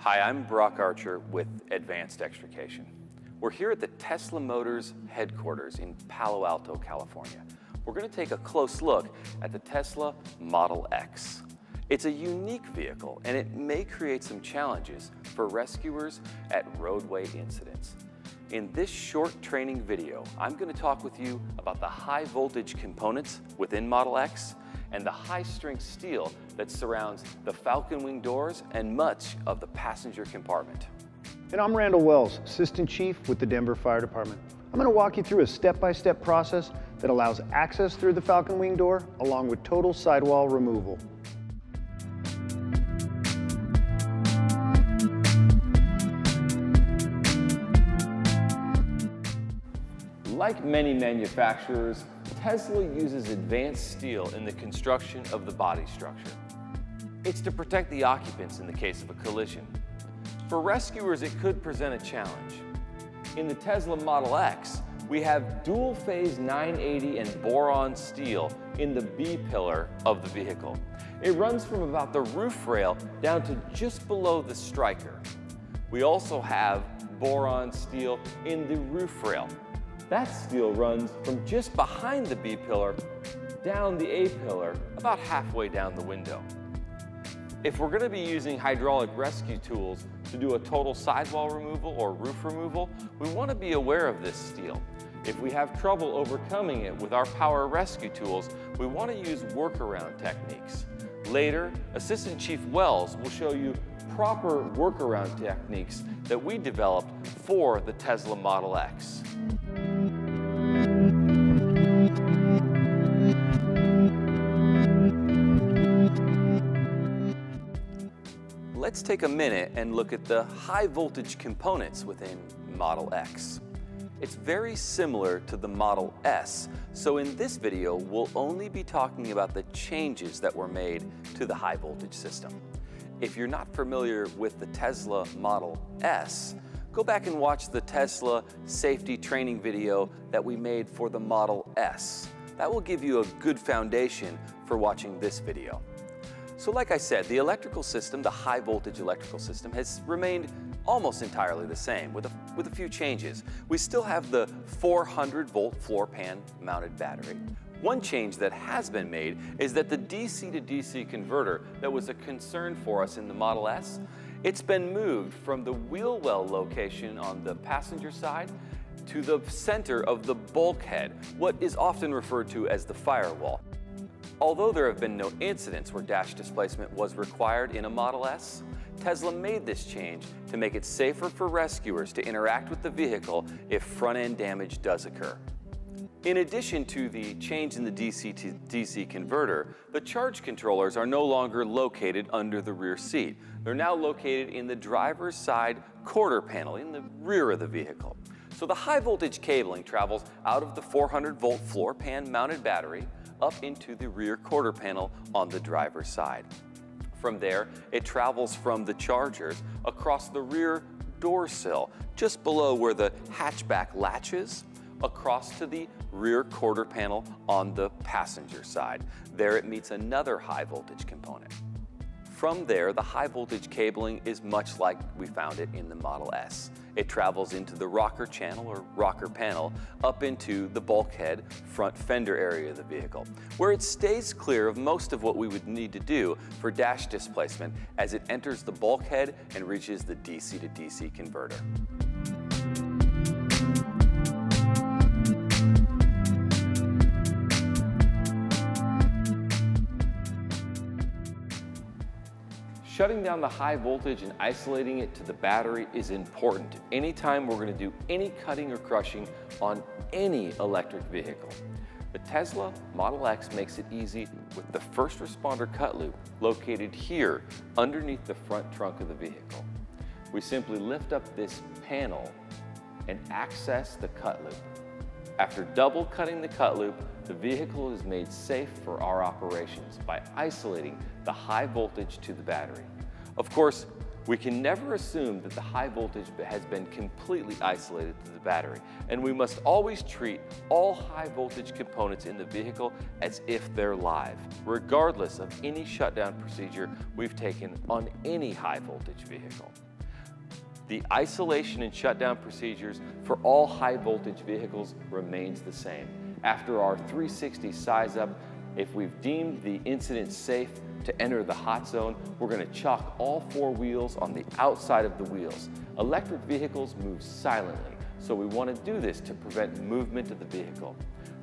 Hi, I'm Brock Archer with Advanced Extrication. We're here at the Tesla Motors headquarters in Palo Alto, California. We're going to take a close look at the Tesla Model X. It's a unique vehicle and it may create some challenges for rescuers at roadway incidents. In this short training video, I'm going to talk with you about the high voltage components within Model X and the high-strength steel that surrounds the Falcon Wing doors and much of the passenger compartment. And I'm Randall Wells, Assistant Chief with the Denver Fire Department. I'm going to walk you through a step-by-step process that allows access through the Falcon Wing door along with total sidewall removal. Like many manufacturers, Tesla uses advanced steel in the construction of the body structure. It's to protect the occupants in the case of a collision. For rescuers, it could present a challenge. In the Tesla Model X, we have dual-phase 980 and boron steel in the B pillar of the vehicle. It runs from about the roof rail down to just below the striker. We also have boron steel in the roof rail. That steel runs from just behind the B pillar down the A pillar, about halfway down the window. If we're going to be using hydraulic rescue tools to do a total sidewall removal or roof removal, we want to be aware of this steel. If we have trouble overcoming it with our power rescue tools, we want to use workaround techniques. Later, Assistant Chief Wells will show you proper workaround techniques that we developed for the Tesla Model X. Let's take a minute and look at the high voltage components within Model X. It's very similar to the Model S, so in this video we'll only be talking about the changes that were made to the high voltage system. If you're not familiar with the Tesla Model S, go back and watch the Tesla safety training video that we made for the Model S. That will give you a good foundation for watching this video. So like I said, the electrical system, the high voltage electrical system, has remained almost entirely the same with a few changes. We still have the 400 volt floor pan mounted battery. One change that has been made is that the DC to DC converter that was a concern for us in the Model S, it's been moved from the wheel well location on the passenger side to the center of the bulkhead, what is often referred to as the firewall. Although there have been no incidents where dash displacement was required in a Model S, Tesla made this change to make it safer for rescuers to interact with the vehicle if front-end damage does occur. In addition to the change in the DC to DC converter, the charge controllers are no longer located under the rear seat. They're now located in the driver's side quarter panel in the rear of the vehicle. So the high voltage cabling travels out of the 400 volt floor pan mounted battery up into the rear quarter panel on the driver's side. From there, it travels from the chargers across the rear door sill, just below where the hatchback latches, across to the rear quarter panel on the passenger side. There it meets another high voltage component. From there, the high voltage cabling is much like we found it in the Model S. It travels into the rocker channel or rocker panel up into the bulkhead front fender area of the vehicle, where it stays clear of most of what we would need to do for dash displacement as it enters the bulkhead and reaches the DC to DC converter. Shutting down the high voltage and isolating it to the battery is important anytime we're going to do any cutting or crushing on any electric vehicle. The Tesla Model X makes it easy with the first responder cut loop located here underneath the front trunk of the vehicle. We simply lift up this panel and access the cut loop. After double cutting the cut loop, the vehicle is made safe for our operations by isolating the high voltage to the battery. Of course, we can never assume that the high voltage has been completely isolated to the battery, and we must always treat all high voltage components in the vehicle as if they're live, regardless of any shutdown procedure we've taken on any high voltage vehicle. The isolation and shutdown procedures for all high voltage vehicles remains the same. After our 360 size up, if we've deemed the incident safe to enter the hot zone, we're going to chock all 4 wheels on the outside of the wheels. Electric vehicles move silently, so we want to do this to prevent movement of the vehicle.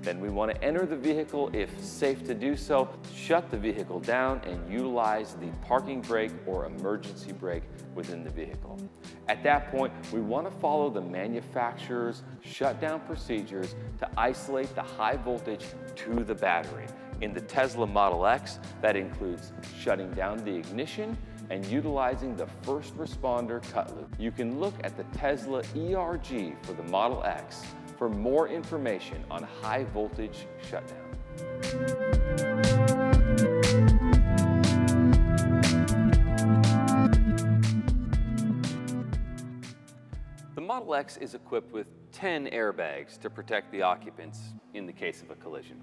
Then we want to enter the vehicle if safe to do so, shut the vehicle down, and utilize the parking brake or emergency brake within the vehicle. At that point, we want to follow the manufacturer's shutdown procedures to isolate the high voltage to the battery. In the Tesla Model X, that includes shutting down the ignition and utilizing the first responder cut loop. You can look at the Tesla ERG for the Model X for more information on high voltage shutdown. The Model X is equipped with 10 airbags to protect the occupants in the case of a collision.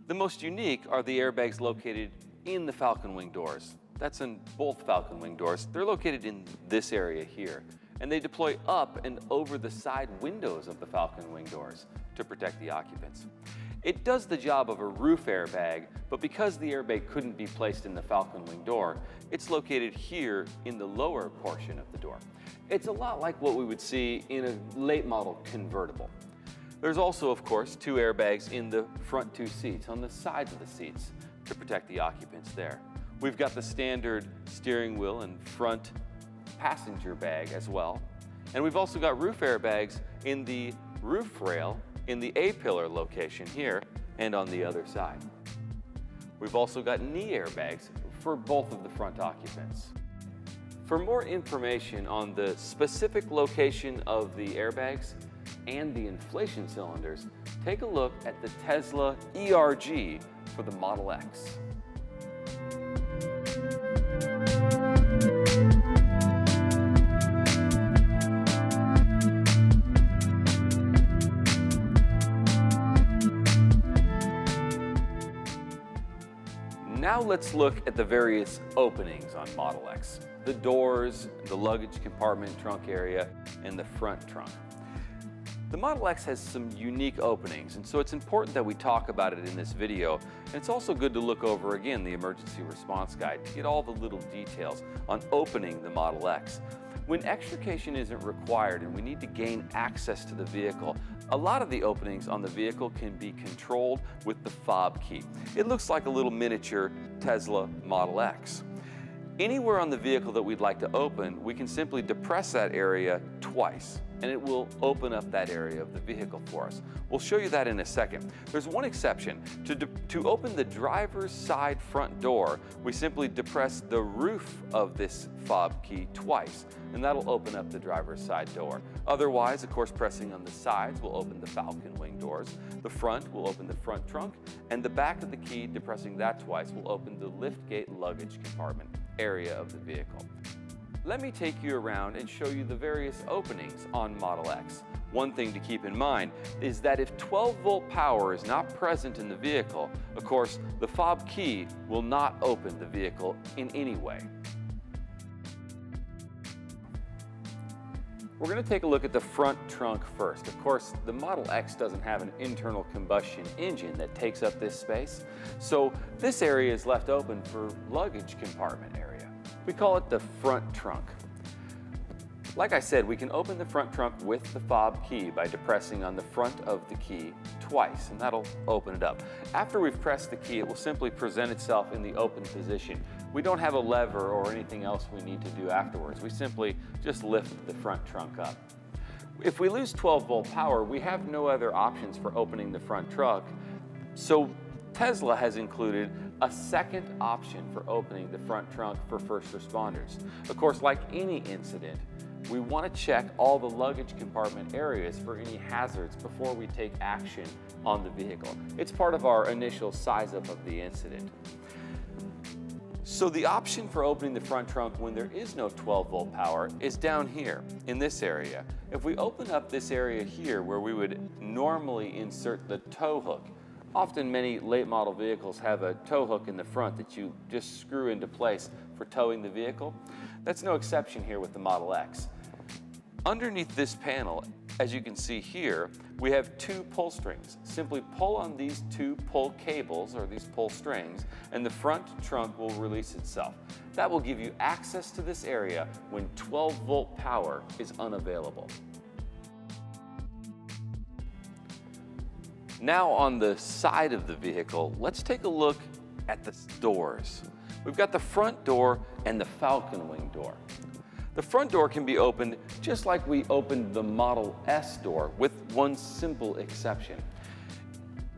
The most unique are the airbags located in the Falcon Wing doors. That's in both Falcon Wing doors. They're located in this area here, and they deploy up and over the side windows of the Falcon Wing doors to protect the occupants. It does the job of a roof airbag, but because the airbag couldn't be placed in the Falcon Wing door, it's located here in the lower portion of the door. It's a lot like what we would see in a late model convertible. There's also, of course, 2 airbags in the front 2 seats, on the sides of the seats, to protect the occupants there. We've got the standard steering wheel and front passenger bag as well. And we've also got roof airbags in the roof rail in the A-pillar location here and on the other side. We've also got knee airbags for both of the front occupants. For more information on the specific location of the airbags and the inflation cylinders, take a look at the Tesla ERG for the Model X. Now let's look at the various openings on Model X. The doors, the luggage compartment trunk area, and the front trunk. The Model X has some unique openings, and so it's important that we talk about it in this video. And it's also good to look over again the emergency response guide to get all the little details on opening the Model X. When extrication isn't required and we need to gain access to the vehicle, a lot of the openings on the vehicle can be controlled with the fob key. It looks like a little miniature Tesla Model X. Anywhere on the vehicle that we'd like to open, we can simply depress that area twice, and it will open up that area of the vehicle for us. We'll show you that in a second. There's one exception. To open the driver's side front door, we simply depress the roof of this fob key twice, and that'll open up the driver's side door. Otherwise, of course, pressing on the sides will open the Falcon Wing doors. The front will open the front trunk, and the back of the key, depressing that twice, will open the liftgate luggage compartment area of the vehicle. Let me take you around and show you the various openings on Model X. One thing to keep in mind is that if 12-volt power is not present in the vehicle, of course, the fob key will not open the vehicle in any way. We're going to take a look at the front trunk first. Of course, the Model X doesn't have an internal combustion engine that takes up this space, so this area is left open for luggage compartment area. We call it the front trunk. Like I said, we can open the front trunk with the fob key by depressing on the front of the key twice, and that'll open it up. After we've pressed the key, it will simply present itself in the open position. We don't have a lever or anything else we need to do afterwards. We simply just lift the front trunk up. If we lose 12-volt power, we have no other options for opening the front trunk, so Tesla has included a second option for opening the front trunk for first responders. Of course, like any incident, we want to check all the luggage compartment areas for any hazards before we take action on the vehicle. It's part of our initial size up of the incident. So the option for opening the front trunk when there is no 12-volt power is down here in this area. If we open up this area here where we would normally insert the tow hook, often many late model vehicles have a tow hook in the front that you just screw into place for towing the vehicle. That's no exception here with the Model X. Underneath this panel, as you can see here, we have two pull strings. Simply pull on these two pull cables, or these pull strings, and the front trunk will release itself. That will give you access to this area when 12-volt power is unavailable. Now on the side of the vehicle, let's take a look at the doors. We've got the front door and the Falcon Wing door. The front door can be opened just like we opened the Model S door, with one simple exception.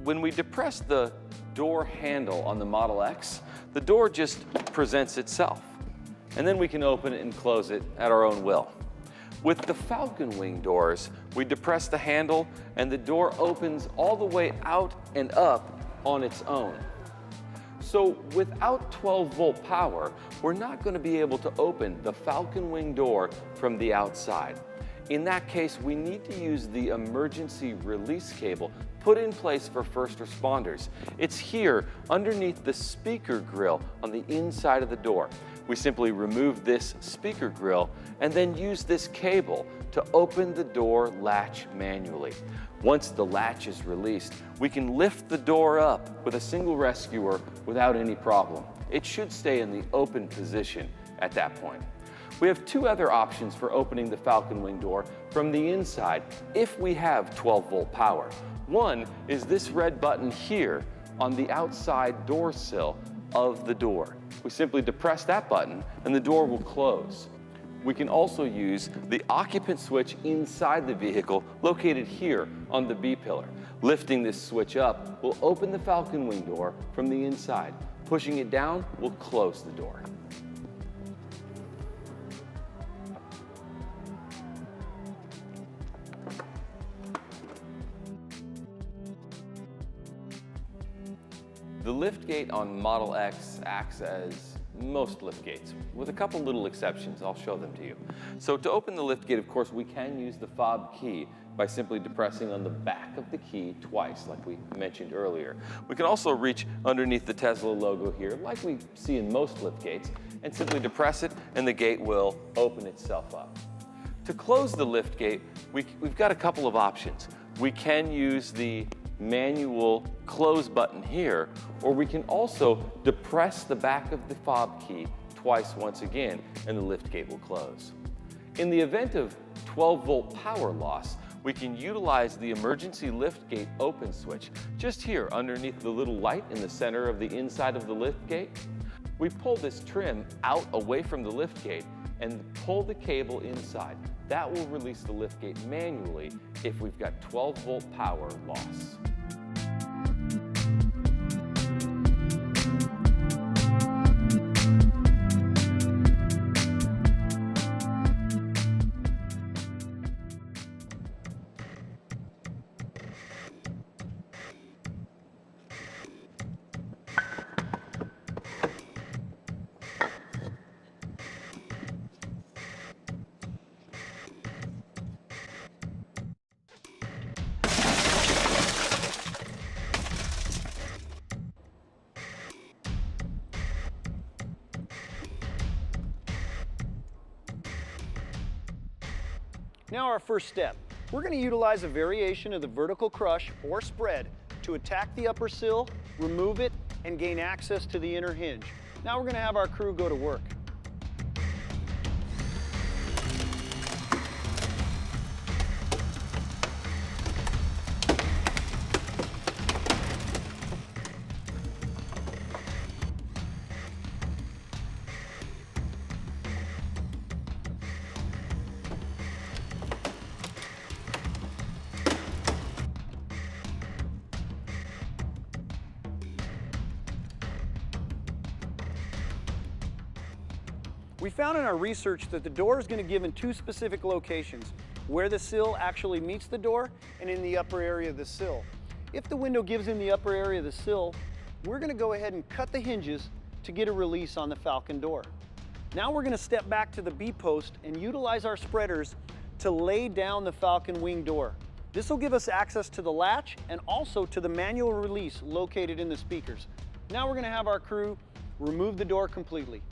When we depress the door handle on the Model X, the door just presents itself, and then we can open it and close it at our own will. With the Falcon Wing doors, we depress the handle and the door opens all the way out and up on its own. So without 12-volt power, we're not going to be able to open the Falcon Wing door from the outside. In that case, we need to use the emergency release cable put in place for first responders. It's here underneath the speaker grill on the inside of the door. We simply remove this speaker grill and then use this cable to open the door latch manually. Once the latch is released, we can lift the door up with a single rescuer without any problem. It should stay in the open position at that point. We have two other options for opening the Falcon Wing door from the inside if we have 12-volt power. One is this red button here on the outside door sill of the door. We simply depress that button and the door will close. We can also use the occupant switch inside the vehicle located here on the B-pillar. Lifting this switch up will open the Falcon Wing door from the inside. Pushing it down will close the door. The liftgate on Model X acts as most liftgates, with a couple little exceptions. I'll show them to you. So to open the liftgate, of course, we can use the fob key by simply depressing on the back of the key twice, like we mentioned earlier. We can also reach underneath the Tesla logo here, like we see in most liftgates, and simply depress it, and the gate will open itself up. To close the liftgate, we've got a couple of options. We can use the manual close button here, or we can also depress the back of the fob key twice once again, and the liftgate will close. In the event of 12-volt power loss, we can utilize the emergency liftgate open switch just here underneath the little light in the center of the inside of the liftgate. We pull this trim out away from the liftgate and pull the cable inside. That will release the liftgate manually if we've got 12-volt power loss. Now our first step. We're going to utilize a variation of the vertical crush or spread to attack the upper sill, remove it, and gain access to the inner hinge. Now we're going to have our crew go to work. We found in our research that the door is going to give in two specific locations, where the sill actually meets the door and in the upper area of the sill. If the window gives in the upper area of the sill, we're going to go ahead and cut the hinges to get a release on the Falcon door. Now we're going to step back to the B-post and utilize our spreaders to lay down the Falcon Wing door. This will give us access to the latch and also to the manual release located in the speakers. Now we're going to have our crew remove the door completely.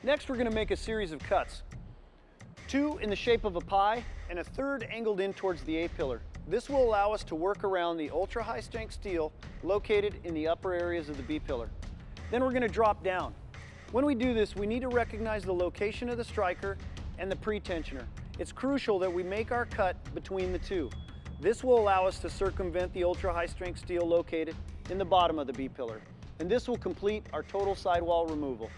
Next, we're going to make a series of cuts. 2 in the shape of a pie and a 3rd angled in towards the A-pillar. This will allow us to work around the ultra high strength steel located in the upper areas of the B-pillar. Then we're going to drop down. When we do this, we need to recognize the location of the striker and the pre-tensioner. It's crucial that we make our cut between the two. This will allow us to circumvent the ultra high strength steel located in the bottom of the B-pillar. And this will complete our total sidewall removal.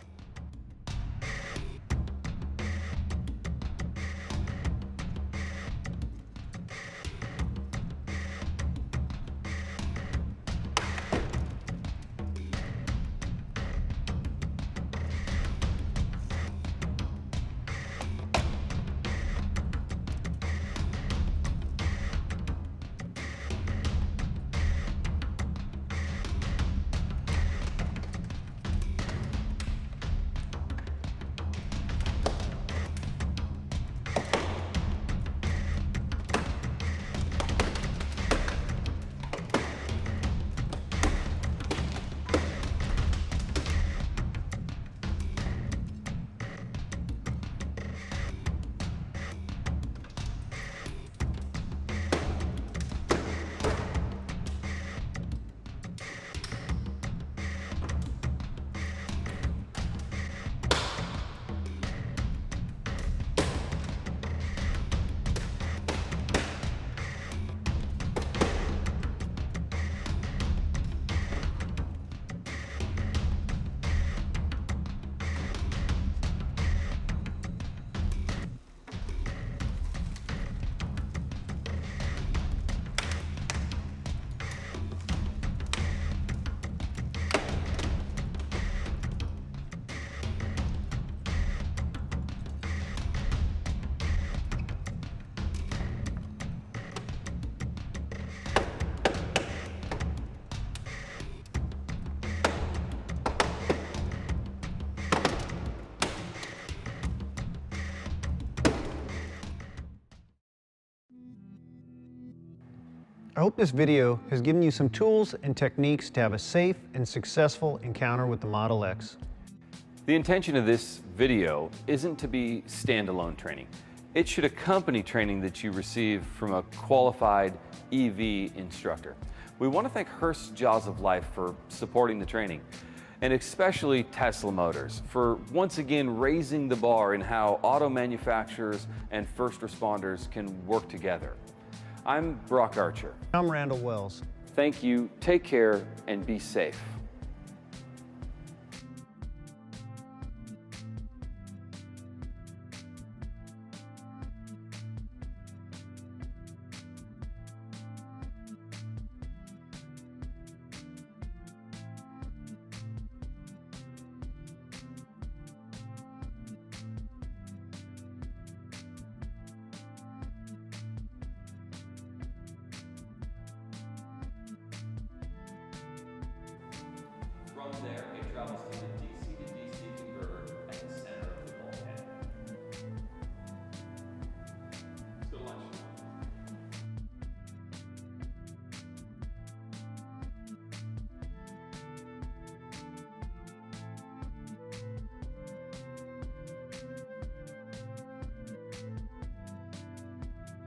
I hope this video has given you some tools and techniques to have a safe and successful encounter with the Model X. The intention of this video isn't to be standalone training. It should accompany training that you receive from a qualified EV instructor. We want to thank Hurst's Jaws of Life for supporting the training, and especially Tesla Motors for once again raising the bar in how auto manufacturers and first responders can work together. I'm Brock Archer. I'm Randall Wells. Thank you, take care, and be safe. From there, it travels to the DC to DC converter at the center of the bulkhead. Let's go to lunch.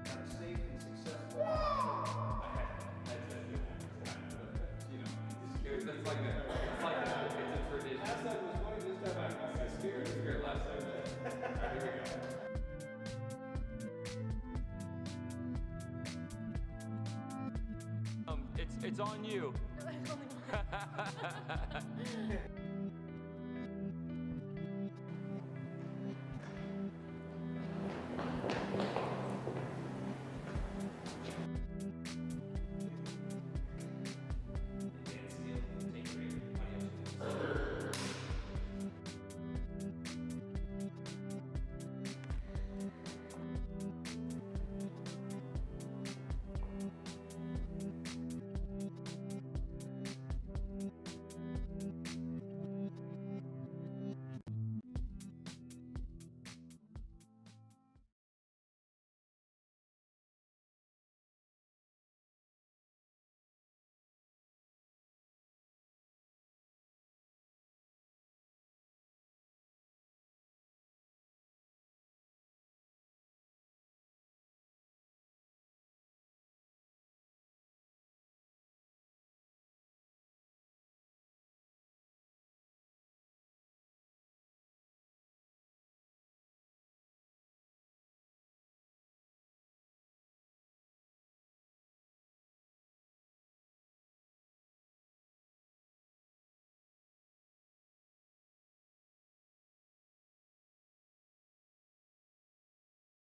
Have a safe and successful. It's like that. It's like that. It's a tradition. Last time was funny, this time I got scared. It was great last time. All right, here we go. It's on you.